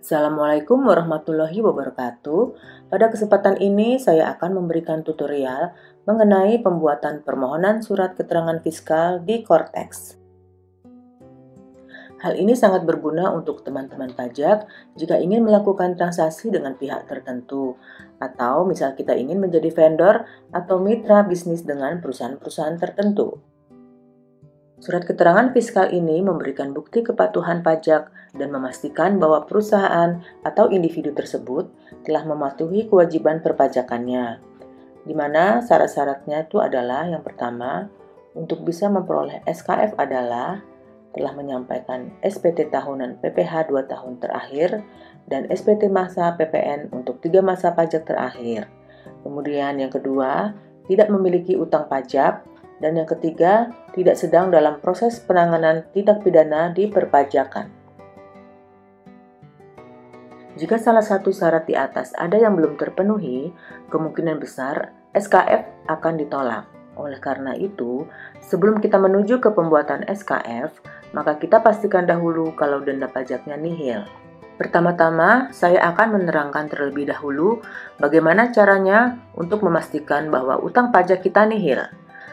Assalamualaikum warahmatullahi wabarakatuh. Pada kesempatan ini saya akan memberikan tutorial mengenai pembuatan permohonan surat keterangan fiskal di Cortex. Hal ini sangat berguna untuk teman-teman pajak jika ingin melakukan transaksi dengan pihak tertentu, atau misal kita ingin menjadi vendor atau mitra bisnis dengan perusahaan-perusahaan tertentu. Surat keterangan fiskal ini memberikan bukti kepatuhan pajak dan memastikan bahwa perusahaan atau individu tersebut telah mematuhi kewajiban perpajakannya. Di mana syarat-syaratnya itu adalah yang pertama, untuk bisa memperoleh SKF adalah telah menyampaikan SPT tahunan PPh 2 tahun terakhir dan SPT masa PPN untuk 3 masa pajak terakhir. Kemudian yang kedua, tidak memiliki utang pajak. Dan yang ketiga, tidak sedang dalam proses penanganan tindak pidana di perpajakan. Jika salah satu syarat di atas ada yang belum terpenuhi, kemungkinan besar SKF akan ditolak. Oleh karena itu, sebelum kita menuju ke pembuatan SKF, maka kita pastikan dahulu kalau denda pajaknya nihil. Pertama-tama, saya akan menerangkan terlebih dahulu bagaimana caranya untuk memastikan bahwa utang pajak kita nihil.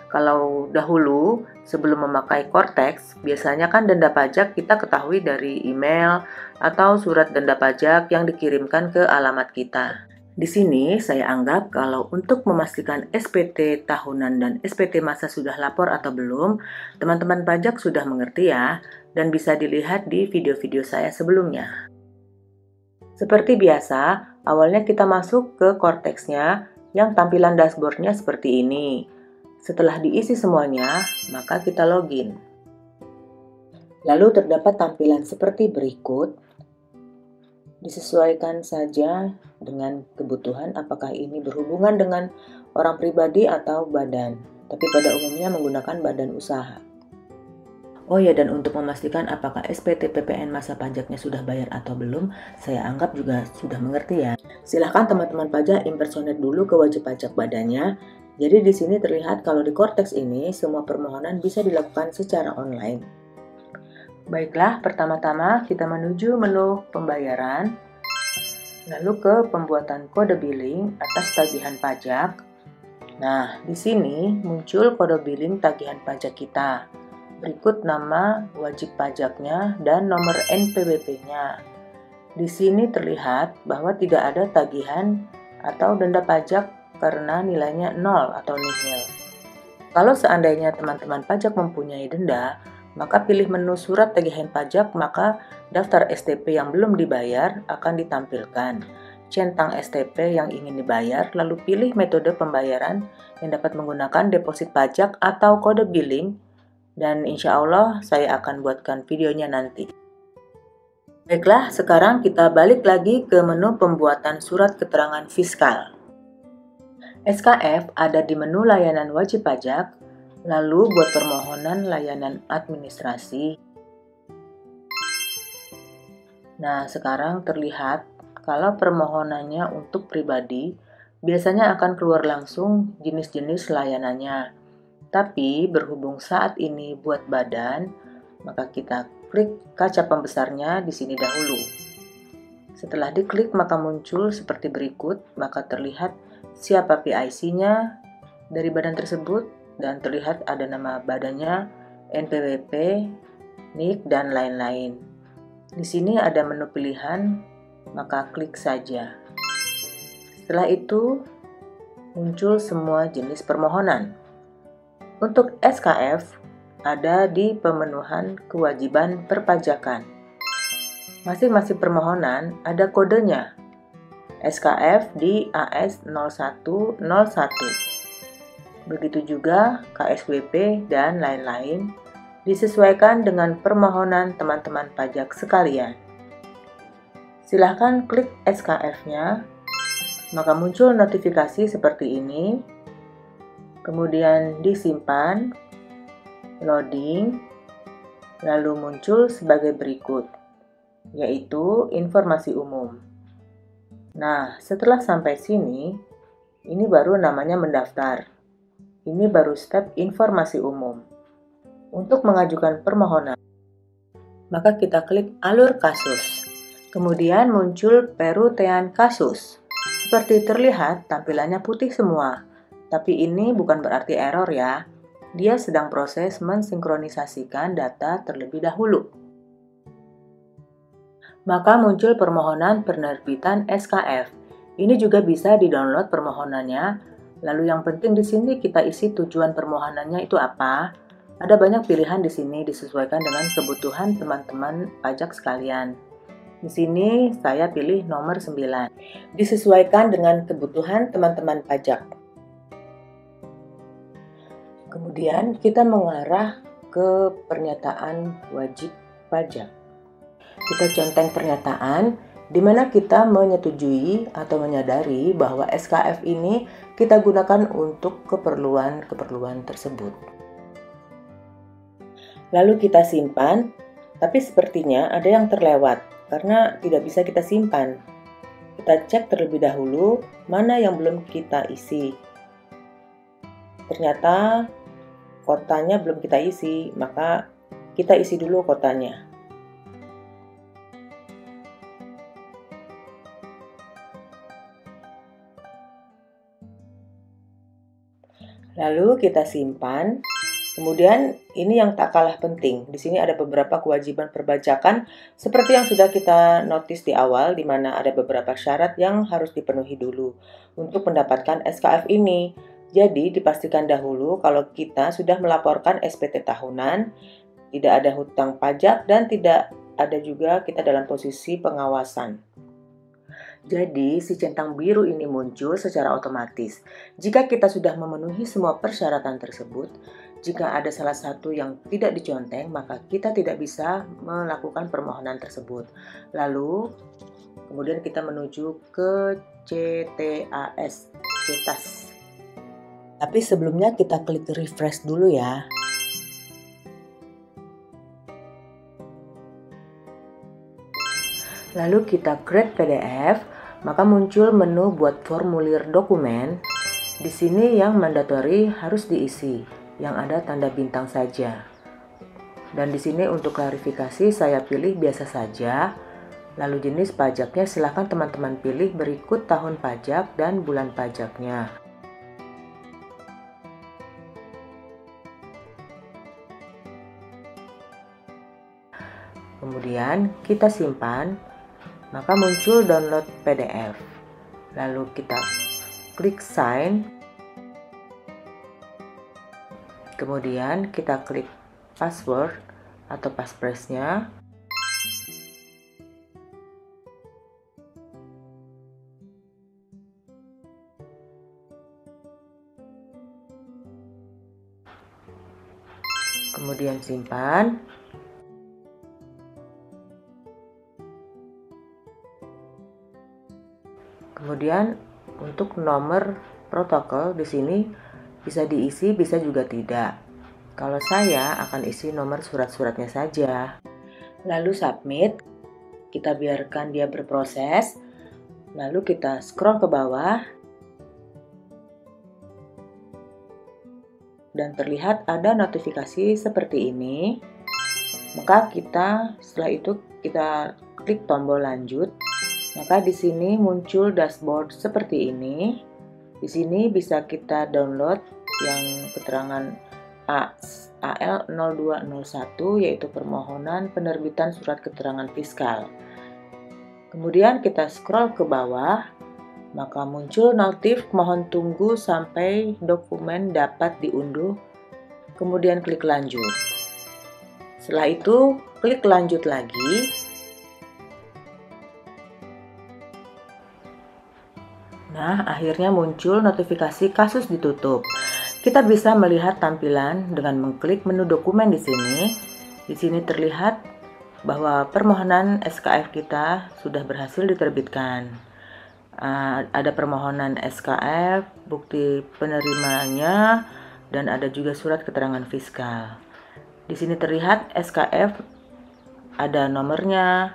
Kalau dahulu, sebelum memakai Cortex, biasanya kan denda pajak kita ketahui dari email atau surat denda pajak yang dikirimkan ke alamat kita. Di sini saya anggap kalau untuk memastikan SPT tahunan dan SPT masa sudah lapor atau belum, teman-teman pajak sudah mengerti ya, dan bisa dilihat di video-video saya sebelumnya. Seperti biasa, awalnya kita masuk ke Cortex-nya yang tampilan dashboard-nya seperti ini. Setelah diisi semuanya, maka kita login. Lalu terdapat tampilan seperti berikut. Disesuaikan saja dengan kebutuhan apakah ini berhubungan dengan orang pribadi atau badan. Tapi pada umumnya menggunakan badan usaha. Oh ya, dan untuk memastikan apakah SPT PPN masa pajaknya sudah bayar atau belum, saya anggap juga sudah mengerti ya. Silahkan teman-teman pajak impersonate dulu ke wajib pajak badannya. Jadi di sini terlihat kalau di Cortex ini semua permohonan bisa dilakukan secara online. Baiklah, pertama-tama kita menuju menu pembayaran, lalu ke pembuatan kode billing atas tagihan pajak. Nah, di sini muncul kode billing tagihan pajak kita. Berikut nama wajib pajaknya dan nomor NPWP-nya. Di sini terlihat bahwa tidak ada tagihan atau denda pajak karena nilainya 0 atau nihil. Kalau seandainya teman-teman pajak mempunyai denda, maka pilih menu surat tagihan pajak, maka daftar STP yang belum dibayar akan ditampilkan. Centang STP yang ingin dibayar, lalu pilih metode pembayaran yang dapat menggunakan deposit pajak atau kode billing, dan insya Allah saya akan buatkan videonya nanti. Baiklah, sekarang kita balik lagi ke menu pembuatan surat keterangan fiskal. SKF ada di menu layanan wajib pajak, lalu buat permohonan layanan administrasi. Nah, sekarang terlihat kalau permohonannya untuk pribadi, biasanya akan keluar langsung jenis-jenis layanannya. Tapi berhubung saat ini buat badan, maka kita klik kaca pembesarnya di sini dahulu. Setelah diklik maka muncul seperti berikut, maka terlihat siapa PIC-nya dari badan tersebut dan terlihat ada nama badannya, NPWP, NIK, dan lain-lain. Di sini ada menu pilihan, maka klik saja. Setelah itu muncul semua jenis permohonan. Untuk SKF ada di pemenuhan kewajiban perpajakan. Masing-masing permohonan ada kodenya. SKF di AS0101. Begitu juga KSWP dan lain-lain, disesuaikan dengan permohonan teman-teman pajak sekalian. Silahkan klik SKF-nya, maka muncul notifikasi seperti ini, kemudian disimpan, loading, lalu muncul sebagai berikut, yaitu informasi umum. Nah, setelah sampai sini, ini baru namanya mendaftar. Ini baru step informasi umum. Untuk mengajukan permohonan, maka kita klik alur kasus. Kemudian muncul perutean kasus. Seperti terlihat, tampilannya putih semua. Tapi ini bukan berarti error ya. Dia sedang proses mensinkronisasikan data terlebih dahulu. Maka muncul permohonan penerbitan SKF. Ini juga bisa di-download permohonannya. Lalu yang penting di sini kita isi tujuan permohonannya itu apa. Ada banyak pilihan di sini disesuaikan dengan kebutuhan teman-teman pajak sekalian. Di sini saya pilih nomor 9. Disesuaikan dengan kebutuhan teman-teman pajak. Kemudian kita mengarah ke pernyataan wajib pajak. Kita conteng pernyataan di mana kita menyetujui atau menyadari bahwa SKF ini kita gunakan untuk keperluan-keperluan tersebut. Lalu kita simpan, tapi sepertinya ada yang terlewat karena tidak bisa kita simpan. Kita cek terlebih dahulu mana yang belum kita isi. Ternyata kotanya belum kita isi, maka kita isi dulu kotanya. Lalu kita simpan. Kemudian ini yang tak kalah penting. Di sini ada beberapa kewajiban perpajakan seperti yang sudah kita notice di awal, di mana ada beberapa syarat yang harus dipenuhi dulu untuk mendapatkan SKF ini. Jadi dipastikan dahulu kalau kita sudah melaporkan SPT tahunan, tidak ada hutang pajak dan tidak ada juga kita dalam posisi pengawasan. Jadi, si centang biru ini muncul secara otomatis. Jika kita sudah memenuhi semua persyaratan tersebut, jika ada salah satu yang tidak diconteng, maka kita tidak bisa melakukan permohonan tersebut. Lalu, kemudian kita menuju ke CTAS, CETAS. Tapi sebelumnya kita klik refresh dulu ya. Lalu kita create PDF, maka muncul menu buat formulir dokumen. Di sini yang mandatory harus diisi, yang ada tanda bintang saja. Dan di sini untuk klarifikasi saya pilih biasa saja. Lalu jenis pajaknya silahkan teman-teman pilih berikut tahun pajak dan bulan pajaknya. Kemudian kita simpan. Maka muncul download PDF. Lalu kita klik sign. Kemudian kita klik password atau passphrase-nya. Kemudian simpan. Kemudian untuk nomor protokol di sini bisa diisi, bisa juga tidak. Kalau saya akan isi nomor surat-suratnya saja. Lalu submit, kita biarkan dia berproses. Lalu kita scroll ke bawah. Dan terlihat ada notifikasi seperti ini. Maka setelah itu kita klik tombol lanjut. Maka di sini muncul dashboard seperti ini. Di sini bisa kita download yang keterangan AL0201 yaitu permohonan penerbitan surat keterangan fiskal. Kemudian kita scroll ke bawah, maka muncul notif mohon tunggu sampai dokumen dapat diunduh. Kemudian klik lanjut. Setelah itu klik lanjut lagi. Nah, akhirnya muncul notifikasi kasus ditutup. Kita bisa melihat tampilan dengan mengklik menu dokumen di sini. Di sini terlihat bahwa permohonan SKF kita sudah berhasil diterbitkan. Ada permohonan SKF, bukti penerimanya, dan ada juga surat keterangan fiskal. Di sini terlihat SKF ada nomornya,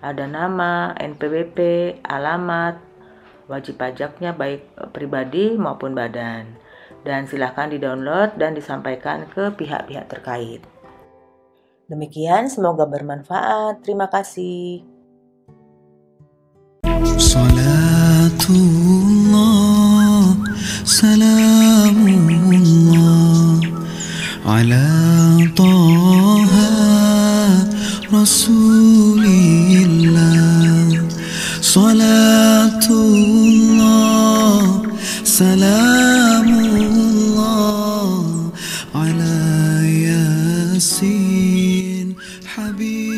ada nama, NPWP, alamat, wajib pajaknya baik pribadi maupun badan. Dan silahkan di-download dan disampaikan ke pihak-pihak terkait. Demikian, semoga bermanfaat. Terima kasih. Salatullah, salamullah ala Taha Rasulillah. Salatullah, salamullah ala Yasin Habib.